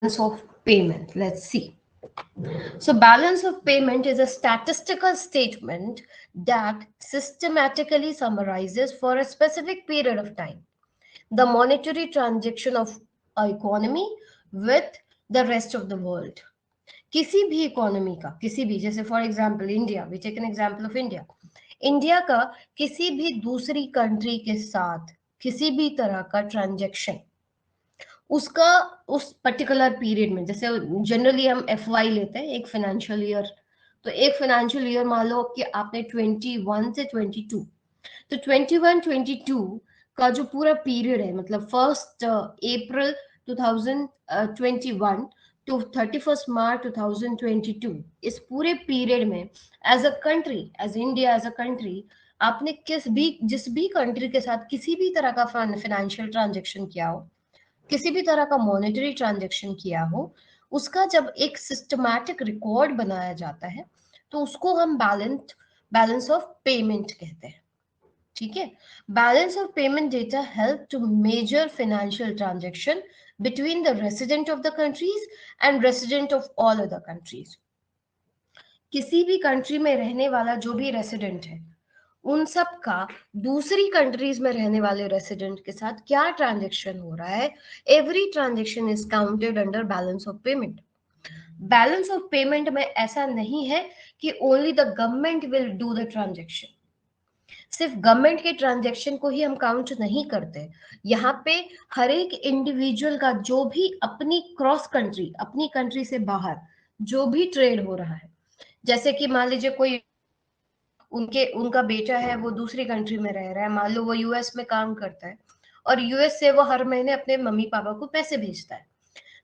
of payment. Let's see. So, balance of payment is a statistical statement that systematically summarizes for a specific period of time the monetary transaction of a economy with the rest of the world. किसी भी economy का, किसी भी, जैसे for example India, we take an example of India, India का किसी भी दूसरी कंट्री के साथ किसी भी तरह का ट्रांजैक्शन, उसका उस पर्टिकुलर पीरियड में, जैसे जनरली हम FY लेते हैं, एक फाइनेंशियल ईयर, तो एक फाइनेंशियल ईयर मान लो कि आपने 21 से 22, तो 21-22 का जो पूरा पीरियड है, मतलब 1 अप्रैल 2021 टू 31 मार्च 2022, इस पूरे पीरियड में as a country, as India, as a country, आपने जिस भी कंट्री के साथ किसी भी तरह का फाइनेंशियल ट्रांजेक्शन किया हो, किसी भी तरह का मॉनेटरी ट्रांजेक्शन किया हो, उसका जब एक सिस्टमैटिक रिकॉर्ड बनाया जाता है तो उसको हम बैलेंस ऑफ पेमेंट कहते हैं। ठीक है, balance of payment data help to measure financial transaction between the resident of the countries and resident of all other countries. किसी भी कंट्री में रहने वाला जो भी रेसिडेंट है, उन सब का दूसरी कंट्रीज में रहने वाले रेसिडेंट के साथ क्या ट्रांजेक्शन हो रहा है, every transaction is counted under balance of payment. Balance of payment में ऐसा नहीं है कि only the government will do the transaction, सिर्फ गवर्नमेंट के ट्रांजेक्शन को ही हम काउंट नहीं करते। यहाँ पे हर एक इंडिविजुअल का जो भी अपनी क्रॉस कंट्री, अपनी कंट्री से बाहर जो भी ट्रेड हो रहा है, जैसे कि मान लीजिए कोई उनका बेटा है, वो दूसरी कंट्री में रह रहा है, मान लो वो US में काम करता है और US से वो हर महीने अपने मम्मी पापा को पैसे भेजता है,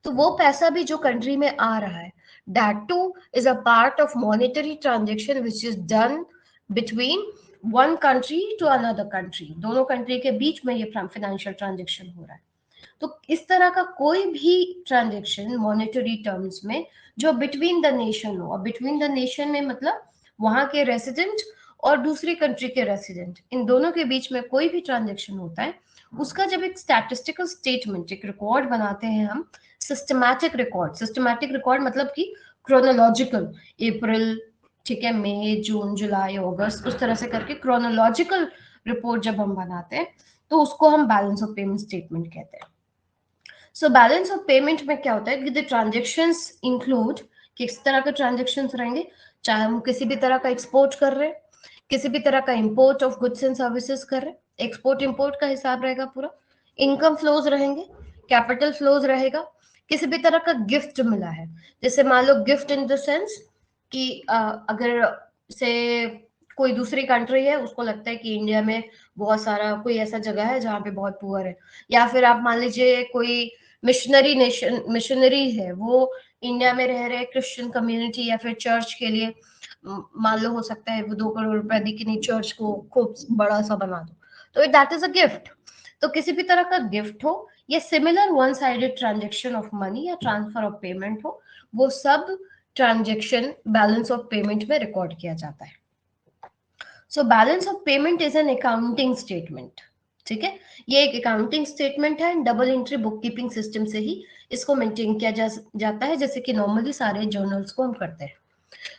तो वो पैसा भी जो कंट्री में आ रहा है, that too is a part of monetary transaction which is done between one country to another country. दोनों कंट्री के बीच में ये फाइनेंशियल ट्रांजेक्शन हो रहा है। तो इस तरह का कोई भी ट्रांजेक्शन मॉनेटरी टर्म्स में जो बिटवीन द नेशन हो, और बिटवीन द नेशन में मतलब वहां के रेसिडेंट और दूसरी कंट्री के रेसिडेंट, इन दोनों के बीच में कोई भी ट्रांजेक्शन होता है, उसका जब एक स्टैटिस्टिकल स्टेटमेंट, एक रिकॉर्ड बनाते हैं हम, सिस्टमैटिक रिकॉर्ड मतलब कि क्रोनोलॉजिकल, अप्रैल, ठीक है, मई, जून, जुलाई, अगस्त, उस तरह से करके क्रोनोलॉजिकल रिपोर्ट जब हम बनाते हैं तो उसको हम बैलेंस ऑफ पेमेंट स्टेटमेंट कहते हैं। सो बैलेंस ऑफ पेमेंट में क्या होता है कि द ट्रांजेक्शन्स इंक्लूड, किस तरह के ट्रांजेक्शन्स रहेंगे, चाहे हम किसी भी तरह का एक्सपोर्ट कर रहे हैं, किसी भी तरह का import of goods and services कर रहे हैं, एक्सपोर्ट इंपोर्ट का हिसाब रहेगा पूरा, इनकम फ्लोज रहेंगे, कैपिटल फ्लोज रहेगा, किसी भी तरह का गिफ्ट मिला है, जैसे मान लो गिफ्ट इन द सेंस कि अगर से कोई दूसरी कंट्री है, उसको लगता है कि इंडिया में बहुत सारा कोई ऐसा जगह है जहाँ पे बहुत पुअर है, या फिर आप मान लीजिए कोई मिशनरी है, वो इंडिया में रह रहे क्रिश्चियन कम्युनिटी या फिर चर्च के लिए, मान लो हो सकता है वो 2 करोड़ रुपए दी कि नहीं चर्च को खूब बड़ा सा बना दो, तो दैट इज अ गिफ्ट। तो किसी भी तरह का गिफ्ट हो या similar one sided transaction of money या ट्रांसफर ऑफ पेमेंट हो, वो सब ट्रांजेक्शन बैलेंस ऑफ पेमेंट में रिकॉर्ड किया जाता है। सो balance of payment is an accounting statement. ठीक है, ये एक अकाउंटिंग स्टेटमेंट है, double entry book keeping system से ही इसको मेंटेन किया जाता है, जैसे कि नॉर्मली सारे जर्नल्स को हम करते हैं।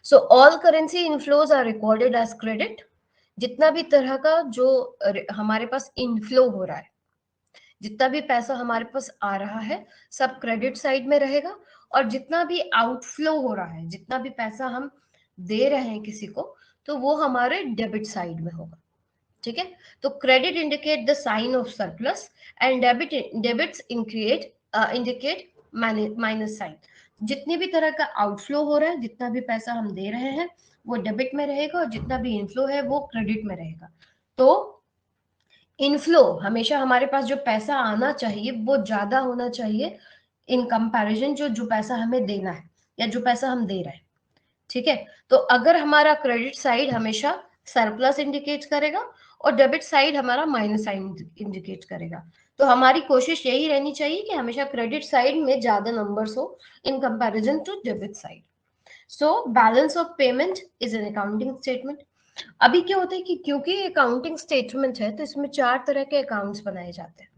So all currency inflows are recorded as credit. जितना भी तरह का जो हमारे पास इनफ्लो हो रहा है, जितना भी पैसा हमारे पास आ रहा है, सब क्रेडिट साइड में रहेगा, और जितना भी आउटफ्लो हो रहा है, जितना भी पैसा हम दे रहे हैं किसी को, तो वो हमारे डेबिट साइड में होगा। ठीक है, तो credit indicate the sign of surplus and debits indicate minus sign. जितनी भी तरह का आउटफ्लो हो रहा है, जितना भी पैसा हम दे रहे हैं, वो डेबिट में रहेगा, और जितना भी इनफ्लो है वो क्रेडिट में रहेगा। तो इनफ्लो हमेशा, हमारे पास जो पैसा आना चाहिए वो ज्यादा होना चाहिए इन कंपैरिजन जो पैसा हमें देना है या जो पैसा हम दे रहे हैं। ठीक है, तो अगर हमारा क्रेडिट साइड हमेशा सरप्लस इंडिकेट करेगा और डेबिट साइड हमारा माइनस साइन इंडिकेट करेगा, तो हमारी कोशिश यही रहनी चाहिए कि हमेशा क्रेडिट साइड में ज्यादा नंबर्स हो in comparison to debit side. So balance of payment is an accounting statement. अभी क्या होता है कि क्योंकि अकाउंटिंग स्टेटमेंट है, तो इसमें 4 तरह के अकाउंट्स बनाए जाते हैं।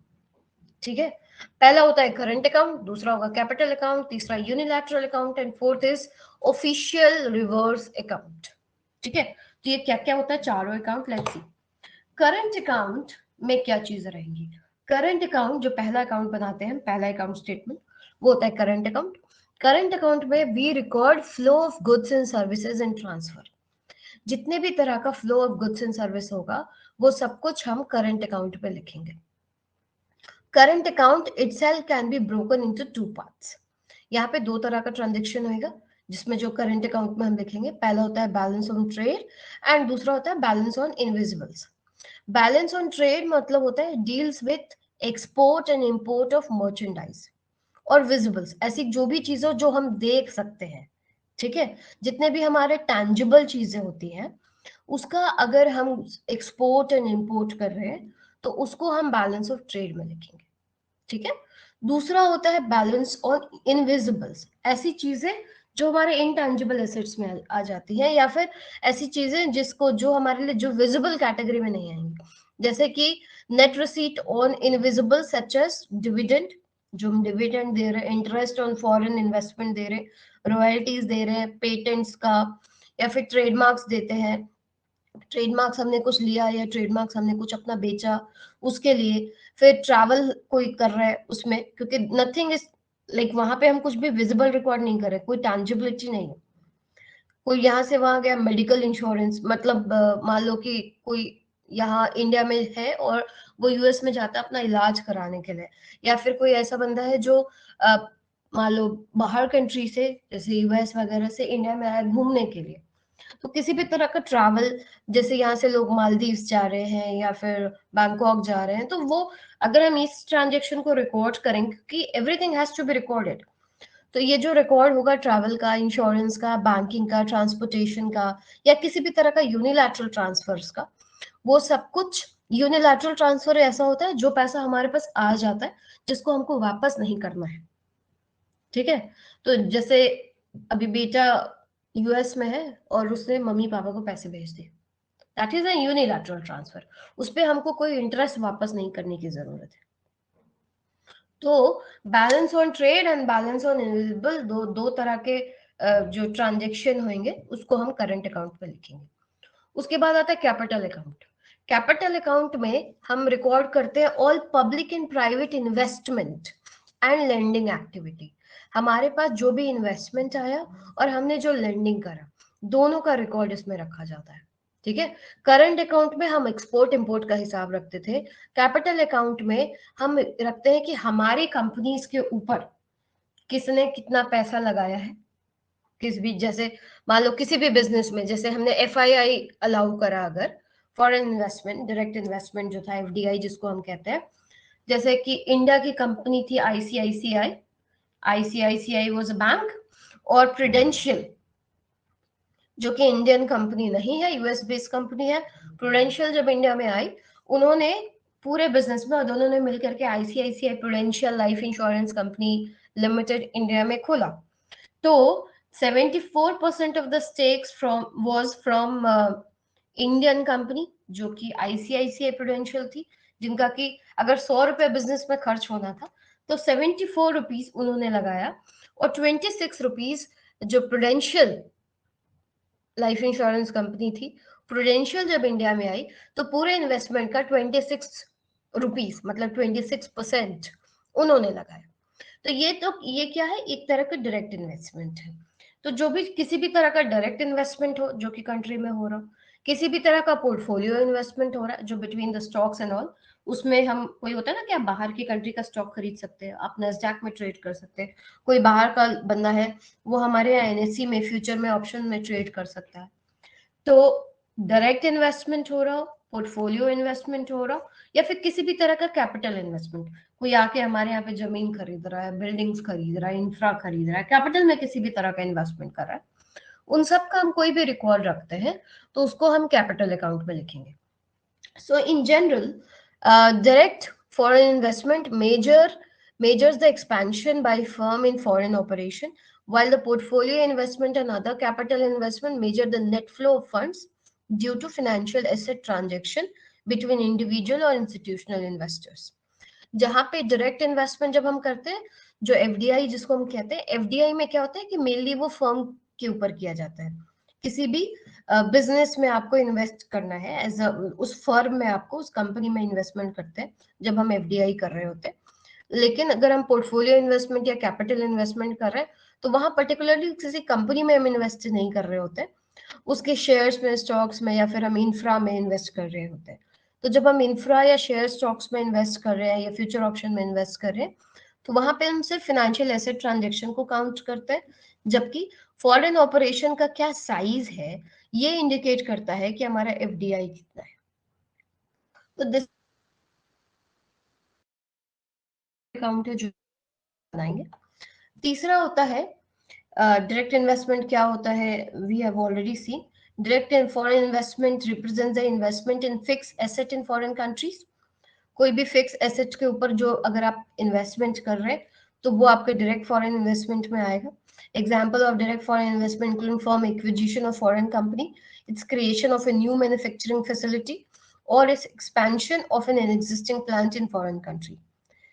ठीक है, पहला होता है करंट अकाउंट, दूसरा होगा कैपिटल अकाउंट, तीसरा unilateral account and fourth is official reverse account. ठीक है, तो ये क्या क्या होता है चारों account, let's see. Current account में क्या चीजें रहेंगी? करंट अकाउंट जो पहला अकाउंट बनाते हैं, पहला अकाउंट स्टेटमेंट, वो होता है करंट अकाउंट। करंट अकाउंट में we record flow of goods and services and transfer. जितने भी तरह का flow of goods and service होगा वो सब कुछ हम करंट अकाउंट पे लिखेंगे। Current account itself can be broken into two parts. यहाँ पे दो तरह का ट्रांजेक्शन होगा जिसमें जो करंट अकाउंट में हम लिखेंगे, पहला होता है बैलेंस ऑन ट्रेड एंड दूसरा होता है balance on invisibles. Balance on trade मतलब होता है deals with export and import of merchandise और विजिबल्स, ऐसी जो भी चीजें जो हम देख सकते हैं। ठीक है, जितने भी हमारे टैंजिबल चीजें होती हैं उसका अगर हम एक्सपोर्ट एंड इंपोर्ट कर रहे हैं तो उसको हम बैलेंस ऑफ ट्रेड में लिखेंगे। ठीक है, दूसरा होता है बैलेंस ऑन इनविजिबल्स, ऐसी चीजें जो हमारे इनटैंजिबल एसेट्स में आ जाती हैं, या फिर ऐसी चीजें जिसको जो हमारे लिए जो विजिबल कैटेगरी में नहीं आएंगी, जैसे कि net receipt on invisible such as dividend, जो हम डिविडेंड दे रहे हैं, इंटरेस्ट ऑन फॉरेन इन्वेस्टमेंट दे रहे हैं, रॉयल्टीज दे रहे हैं पेटेंट्स का, या फिर ट्रेडमार्क्स देते हैं, ट्रेडमार्क्स हमने कुछ लिया या ट्रेडमार्क्स हमने कुछ अपना बेचा उसके लिए, फिर ट्रैवल कोई कर रहा है उसमें, क्योंकि नथिंग इज लाइक वहां पे हम कुछ भी विजिबल रिकॉर्ड नहीं कर रहे, कोई टैंजिबिलिटी नहीं है। कोई यहाँ से वहां गया, मेडिकल इंश्योरेंस, मतलब मान लो कि कोई यहाँ इंडिया में है और वो यूएस में जाता है अपना इलाज कराने के लिए, या फिर कोई ऐसा बंदा है जो मान लो बाहर कंट्री से जैसे यूएस वगैरह से इंडिया में आया घूमने के लिए, तो किसी भी तरह का ट्रैवल, जैसे यहाँ से लोग मालदीव्स जा रहे हैं या फिर बैंकॉक जा रहे हैं, तो वो अगर हम इस ट्रांजेक्शन को रिकॉर्ड करेंगे, क्योंकि everything has to be recorded, तो ये जो रिकॉर्ड होगा ट्रैवल का, इंश्योरेंस का, बैंकिंग का, ट्रांसपोर्टेशन का, या किसी भी तरह का यूनिलैटरल ट्रांसफर्स का, वो सब कुछ। यूनिलैटरल ट्रांसफर ऐसा होता है जो पैसा हमारे पास आ जाता है जिसको हमको वापस नहीं करना है। ठीक है, तो जैसे अभी बेटा यूएस में है और उसने मम्मी पापा को पैसे भेज दिए, that is a unilateral transfer, उस पर हमको कोई इंटरेस्ट वापस नहीं करने की जरूरत है। तो balance on trade and balance on invisible दो तरह के जो ट्रांजेक्शन होंगे उसको हम करंट अकाउंट में लिखेंगे। उसके बाद आता है कैपिटल अकाउंट। कैपिटल अकाउंट में हम रिकॉर्ड करते हैं all public and private investment and lending activity. हमारे पास जो भी इन्वेस्टमेंट आया और हमने जो लेंडिंग करा, दोनों का रिकॉर्ड इसमें रखा जाता है। ठीक है, करंट अकाउंट में हम एक्सपोर्ट इंपोर्ट का हिसाब रखते थे, कैपिटल अकाउंट में हम रखते हैं कि हमारी कंपनीज के ऊपर किसने कितना पैसा लगाया है, किस भी, जैसे मान लो किसी भी बिजनेस में, जैसे हमने एफआईआई अलाउ करा, अगर फॉरेन इन्वेस्टमेंट, डायरेक्ट इन्वेस्टमेंट जो था, एफडीआई जिसको हम कहते हैं, जैसे कि इंडिया की कंपनी थी ICICI, ICICI was a bank, और प्रूडेंशियल जो कि इंडियन कंपनी नहीं है, यूएस बेस्ड कंपनी है, प्रूडेंशियल जब इंडिया में आई, उन्होंने पूरे बिजनेस में दोनों ने मिलकर के ICICI Prudential Life Insurance Company limited India में खोला। तो 74% of the stakes from was from Indian company जो कि आईसीआईसीआई प्रूडेंशियल थी, जिनका कि अगर 100 रुपए बिजनेस में खर्च होना था तो 74 रुपीज उन्होंने लगाया, और 26 रुपीज जो प्रूडेंशियल लाइफ इंश्योरेंस कंपनी थी, प्रूडेंशियल जब इंडिया में आई तो पूरे इन्वेस्टमेंट का 26 रुपीज मतलब 26% उन्होंने लगाया। तो ये क्या है, एक तरह का डायरेक्ट इन्वेस्टमेंट है। तो जो भी किसी भी तरह का डायरेक्ट इन्वेस्टमेंट हो जो कि कंट्री में हो रहा, किसी भी तरह का पोर्टफोलियो इन्वेस्टमेंट हो रहा है जो between the stocks and all, उसमें हम कोई होता है ना कि आप बाहर की कंट्री का स्टॉक खरीद सकते हैं, आप नैस्डैक में ट्रेड कर सकते हैं, कोई बाहर का बंदा है वो हमारे यहाँ एनएससी में फ्यूचर में ऑप्शन में ट्रेड कर सकता है। तो डायरेक्ट इन्वेस्टमेंट हो रहा हो, पोर्टफोलियो इन्वेस्टमेंट हो रहा हो, या फिर किसी भी तरह का कैपिटल इन्वेस्टमेंट, कोई आके हमारे यहाँ पे जमीन खरीद रहा है, बिल्डिंग्स खरीद रहा है, इंफ्रा खरीद रहा है, कैपिटल में किसी भी तरह का इन्वेस्टमेंट कर रहा है, उन सब का हम कोई भी रिकॉर्ड रखते हैं तो उसको हम कैपिटल अकाउंट में लिखेंगे। So in general direct foreign investment measures the expansion by firm in foreign operation, while the portfolio investment and other capital investment measure the net flow of funds due to financial asset transaction between individual or institutional investors. जहां पे direct investment जब हम करते हैं, जो FDI जिसको हम कहते हैं, एफडीआई में क्या होता है कि मेनली वो फर्म के ऊपर किया जाता है। किसी भी बिजनेस में आपको इन्वेस्ट करना है, एज उस फर्म में आपको उस कंपनी में इन्वेस्टमेंट करते हैं जब हम एफडीआई कर रहे होते हैं। लेकिन अगर हम पोर्टफोलियो इन्वेस्टमेंट या कैपिटल इन्वेस्टमेंट कर रहे हैं, तो वहां पर्टिकुलरली किसी कंपनी में हम इन्वेस्ट नहीं कर रहे होते, उसके शेयर्स में, स्टॉक्स में, या फिर हम इंफ्रा में इन्वेस्ट कर रहे होते हैं। तो जब हम इंफ्रा या शेयर स्टॉक्स में इन्वेस्ट कर रहे हैं या फ्यूचर ऑप्शन में इन्वेस्ट कर रहे हैं, तो वहां पे हम सिर्फ फाइनेंशियल एसेट ट्रांजेक्शन को काउंट करते हैं, जबकि फॉरेन ऑपरेशन का क्या साइज है ये इंडिकेट करता है कि हमारा एफडीआई कितना है। तो दिस अकाउंट है जो बनाएंगे। तीसरा होता है डायरेक्ट इन्वेस्टमेंट। क्या होता है? We have already seen direct in foreign investment represents the investment in fix asset in foreign countries. कोई भी फिक्स एसेट के ऊपर जो अगर आप इन्वेस्टमेंट कर रहे हैं, तो वो आपके डायरेक्ट फॉरेन इन्वेस्टमेंट में आएगा। Example of direct foreign investment include form acquisition of foreign company, its creation of a new manufacturing facility, और its expansion of an existing plant in foreign country.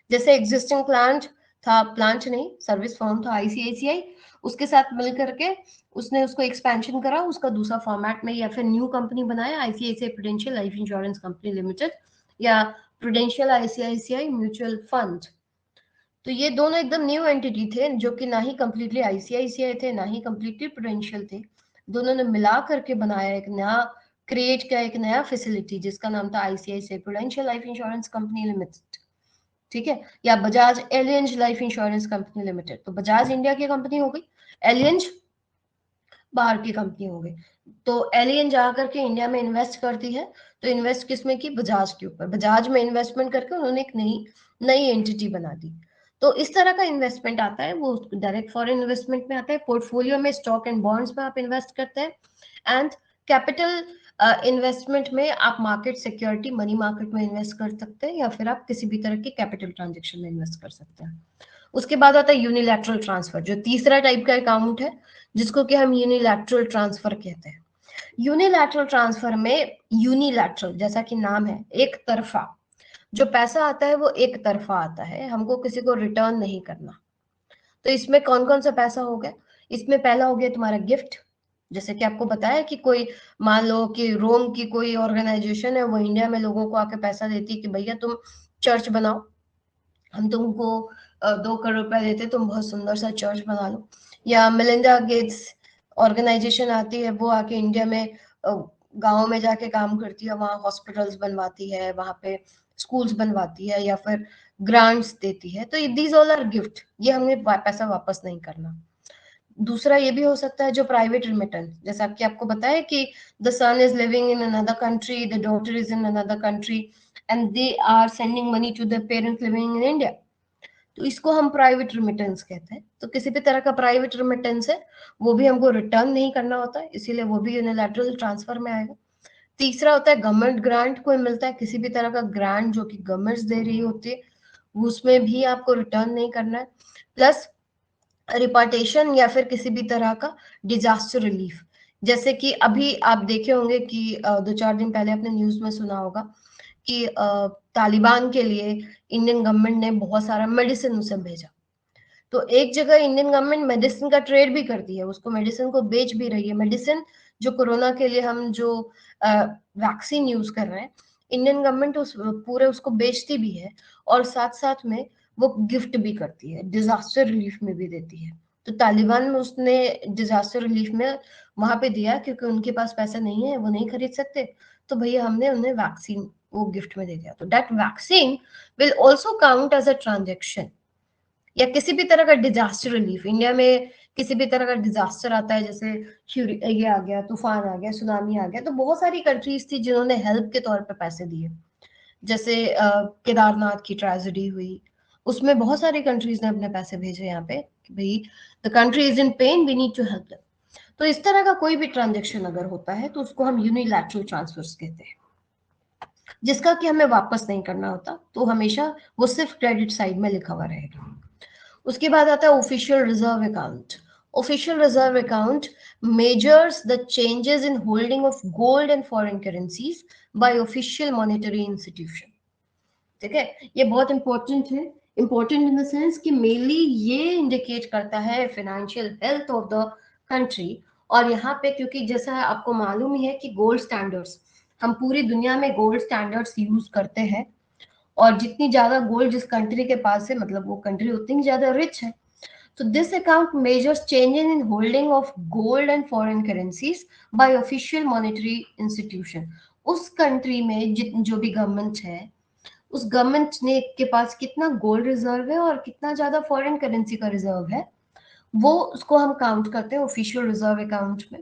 जैसे एग्जिस्टिंग प्लांट था, plant नहीं, service form था ICICI, उसके साथ मिल करके उसने उसको एक्सपेंशन करा, उसका दूसरा फॉर्मेट में, या फिर न्यू कंपनी बनाया, ICICI Prudential Life Insurance Company limited या प्रूडेंशियल आईसीआईसीआई म्यूचुअल फंड। तो ये दोनों एकदम न्यू एंटिटी थे, जो कि ना ही कंप्लीटली आईसीआईसीआई थे, ना ही कंप्लीटली प्रूडेंशियल थे। दोनों ने मिला करके बनाया एक नया, क्रिएट किया एक नया फैसिलिटी जिसका नाम था ICICI Prudential Life Insurance Company Limited. ठीक है, या Bajaj Allianz Life Insurance Company Limited. तो बजाज इंडिया की कंपनी हो गई, एलियंज बाहर की कंपनी हो गई। तो एलियंज आकर के इंडिया में इन्वेस्ट करती है, तो इन्वेस्ट किसमें की? बजाज के ऊपर। बजाज में इन्वेस्टमेंट करके उन्होंने एक नई नई एंटिटी बना दी। तो इस तरह का इन्वेस्टमेंट आता है, वो डायरेक्ट फॉरेन इन्वेस्टमेंट में आता है। पोर्टफोलियो में स्टॉक एंड बॉन्ड्स में आप इन्वेस्ट करते हैं। एंड कैपिटल इन्वेस्टमेंट में आप मार्केट सिक्योरिटी, मनी मार्केट में इन्वेस्ट कर सकते हैं, या फिर आप किसी भी तरह की कैपिटल ट्रांजेक्शन में इन्वेस्ट कर सकते हैं। उसके बाद आता है यूनिलैटरल ट्रांसफर, जो तीसरा टाइप का अकाउंट है, जिसको कि हम यूनिलैटरल ट्रांसफर कहते हैं। यूनिलैटरल ट्रांसफर में, यूनिलैटरल जैसा कि नाम है, एक तरफा जो पैसा आता है वो एक तरफा आता है, हमको किसी को रिटर्न नहीं करना। तो इसमें कौन कौन सा पैसा हो गया? इसमें पहला हो गया तुम्हारा गिफ्ट। जैसे कि आपको बताया कि कोई, मान लो कि रोम की कोई ऑर्गेनाइजेशन है, वो इंडिया में लोगों को आके पैसा देती है कि भैया तुम चर्च बनाओ, हम तुमको 2 करोड़ रुपए देते, तुम बहुत सुंदर सा चर्च बना लो। या मिलिंडा गेट्स ऑर्गेनाइजेशन आती है, वो आके इंडिया में गाँव में जाके काम करती है, वहाँ हॉस्पिटल्स बनवाती है, वहाँ पे स्कूल्स बनवाती है, या फिर ग्रांट्स देती है। तो दीज ऑल आर गिफ्ट, ये हमें पैसा वापस नहीं करना। दूसरा ये भी हो सकता है जो प्राइवेट रिमिटेंस, जैसा कि आपको बताया कि the son is living in another country, the daughter is in another country, and they are sending money to the parents living in India. तो इसको हम प्राइवेट रिमिटेंस कहते हैं। तो किसी भी तरह का प्राइवेट रिमिटेंस है, वो भी हमको रिटर्न नहीं करना होता है, इसीलिए वो भी यूनिलैटरल ट्रांसफर में आएगा। तीसरा होता है गवर्नमेंट ग्रांट, कोई मिलता है किसी भी तरह का ग्रांट जो कि गवर्नमेंट दे रही होती है, उसमें भी आपको रिटर्न नहीं करना है। प्लस रिपार्टेशन या फिर किसी भी तरह का डिजास्टर रिलीफ, जैसे कि अभी आप देखे होंगे कि 2-4 दिन पहले आपने न्यूज में सुना होगा कि तालिबान के लिए इंडियन गवर्नमेंट ने बहुत सारा मेडिसिन उसे भेजा। तो एक जगह इंडियन गवर्नमेंट मेडिसिन का ट्रेड भी करती है, उसको मेडिसिन को बेच भी रही है। मेडिसिन जो कोरोना के लिए हम जो वैक्सीन यूज कर रहे हैं, इंडियन गवर्नमेंट उस पूरे उसको बेचती भी है, और साथ साथ में वो गिफ्ट भी करती है, डिजास्टर रिलीफ में भी देती है। तो तालिबान में उसने डिजास्टर रिलीफ में वहां पे दिया, क्योंकि उनके पास पैसा नहीं है, वो नहीं खरीद सकते, तो भैया हमने उन्हें वैक्सीन वो गिफ्ट में दे दिया। तो that vaccine will also count as a transaction. या किसी भी तरह का डिजास्टर रिलीफ, इंडिया में किसी भी तरह का डिजास्टर आता है, जैसे ये आ गया, तूफान आ गया, सुनामी आ गया, तो बहुत सारी कंट्रीज थी जिन्होंने हेल्प के तौर पे पैसे दिए। जैसे केदारनाथ की ट्रेजेडी हुई, उसमें बहुत सारी कंट्रीज ने अपने पैसे भेजे यहाँ पे कि भाई the country is in pain, we need to help them. तो इस तरह का कोई भी ट्रांजेक्शन अगर होता है, तो उसको हम यूनिलैटरल ट्रांसफर्स कहते हैं, जिसका कि हमें वापस नहीं करना होता, तो हमेशा वो सिर्फ क्रेडिट साइड में लिखा हुआ रहेगा। उसके बाद आता है official reserve account. Official reserve account measures the changes in holding of gold and foreign currencies by official monetary institution. ठीक है, ये बहुत इंपॉर्टेंट है, इंपॉर्टेंट इन द सेंस कि मेनली ये इंडिकेट करता है financial health of the country. और यहाँ पे क्योंकि जैसा आपको मालूम ही है कि गोल्ड स्टैंडर्ड्स, हम पूरी दुनिया में गोल्ड स्टैंडर्ड्स यूज करते हैं, और जितनी ज्यादा गोल्ड जिस कंट्री के पास है मतलब वो कंट्री उतनी ज्यादा रिच है। So this account measures changes in holding of gold and foreign currencies by official monetary institution. उस कंट्री में जो भी गवर्नमेंट है, उस गवर्नमेंट ने के पास कितना गोल्ड रिजर्व है और कितना ज्यादा फॉरेन करेंसी का रिजर्व है, वो उसको हम काउंट करते हैं ऑफिशियल रिजर्व अकाउंट में।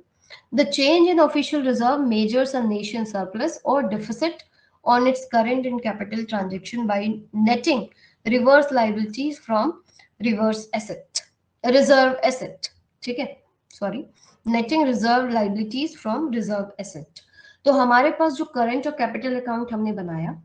The change in official reserve measures a nation surplus और deficit on its current and capital transaction by netting reverse liabilities from reverse asset reserve asset, ठीक है, sorry, netting reserve liabilities from reserve asset. तो हमारे पास जो current और capital account हमने बनाया,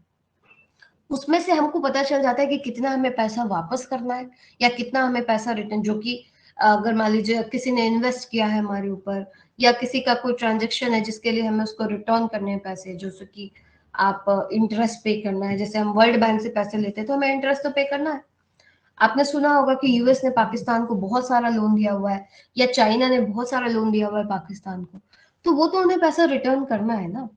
उसमें से हमको पता चल जाता है कि कितना हमें पैसा वापस करना है या कितना हमें पैसा रिटर्न, जो कि अगर मान लीजिए किसी ने इन्वेस्ट किया है हमारे ऊपर, या किसी का कोई ट्रांजेक्शन है जिसके लिए हमें उसको रिटर्न करने हैं पैसे, जो कि आप इंटरेस्ट पे करना है। जैसे हम वर्ल्ड बैंक से पैसे लेते हैं तो हमें इंटरेस्ट तो पे करना है। आपने सुना होगा कि यूएस ने पाकिस्तान को बहुत सारा लोन दिया हुआ है, या चाइना ने बहुत सारा लोन दिया हुआ है पाकिस्तान को, तो वो तो उन्हें पैसा रिटर्न करना है ना।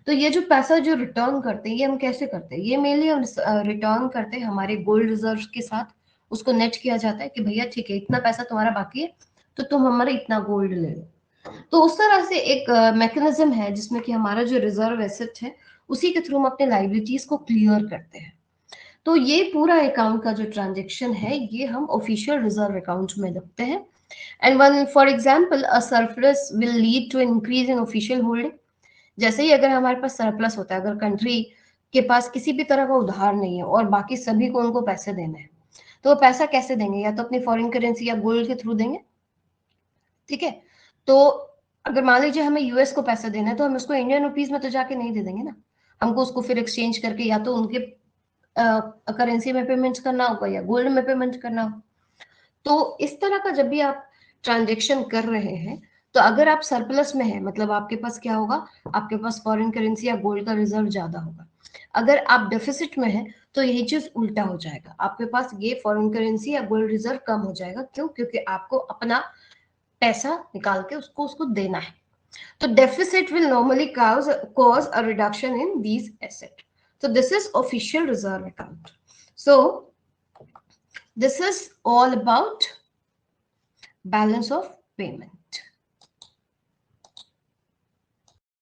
तो ये जो पैसा जो रिटर्न करते हैं, ये हम कैसे करते हैं, ये मेनली हम रिटर्न करते हैं हमारे गोल्ड रिजर्व के साथ। उसको नेट किया जाता है कि भैया ठीक है, इतना पैसा तुम्हारा बाकी है तो तुम हमारे इतना गोल्ड ले लो। तो उस तरह से एक मैकेनिज्म है जिसमें कि हमारा जो रिजर्व एसेट है उसी के थ्रू हम अपने लाइबिलिटीज को क्लियर करते हैं। तो ये पूरा अकाउंट का जो ट्रांजेक्शन है ये हम ऑफिशियल रिजर्व अकाउंट में रखते हैं। And one for example a surplus will lead to increase in official holding. जैसे ही अगर हमारे पास सरप्लस होता है, अगर कंट्री के पास किसी भी तरह का उधार नहीं है और बाकी सभी को उनको पैसे देने हैं, तो वो पैसा कैसे देंगे, या तो अपनी फॉरेन करेंसी या गोल्ड के थ्रू देंगे, ठीक है। तो अगर मान लीजिए हमें यूएस को पैसा देना है तो हम उसको इंडियन रुपीज में तो जाके नहीं दे देंगे ना, हमको उसको फिर एक्सचेंज करके या तो उनके करेंसी में पेमेंट करना होगा या गोल्ड में पेमेंट करना होगा। तो इस तरह का जब भी आप ट्रांजेक्शन कर रहे हैं, तो अगर आप सरप्लस में है मतलब आपके पास क्या होगा, आपके पास फॉरेन करेंसी या गोल्ड का रिजर्व ज्यादा होगा। अगर आप डेफिसिट में है तो यही चीज उल्टा हो जाएगा, आपके पास ये फॉरेन करेंसी या गोल्ड रिजर्व कम हो जाएगा। क्यों? क्योंकि आपको अपना पैसा निकाल के उसको उसको देना है। तो deficit will normally cause a reduction in these assets. So this is official reserve account. So this is all about balance of payment.